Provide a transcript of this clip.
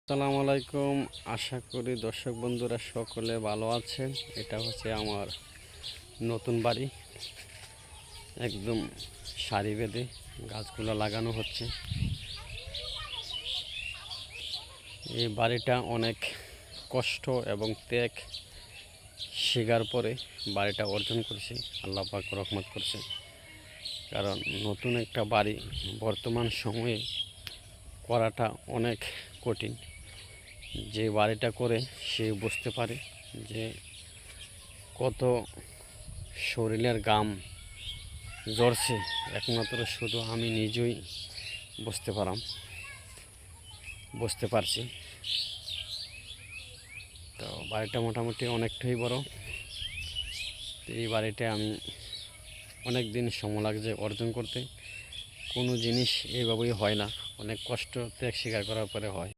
আসসালামু আলাইকুম। আশা করি দর্শক বন্ধুরা সকলে ভালো আছেন। এটা হচ্ছে আমার নতুন বাড়ি, একদম সারি বেঁধে গাছগুলো লাগানো হচ্ছে। এই বাড়িটা অনেক কষ্ট এবং ত্যাগ স্বীকার পরে বাড়িটা অর্জন করছি, আল্লাহ পাক রহমত করছে। কারণ নতুন একটা বাড়ি বর্তমান সময়ে করাটা অনেক কঠিন। যে বাড়িটা করে সে বুঝতে পারে যে কত শরীরের ঘাম ঝরছে, একমাত্র শুধু আমি নিজেই বুঝতে পারছি। তো বাড়িটা মোটামুটি অনেকটাই বড়। এই বাড়িটা আমি অনেক দিন সময় লাগছে অর্জন করতে। কোনো জিনিস এইভাবেই হয় না, অনেক কষ্ট ত্যাগ স্বীকার করার পরে হয়।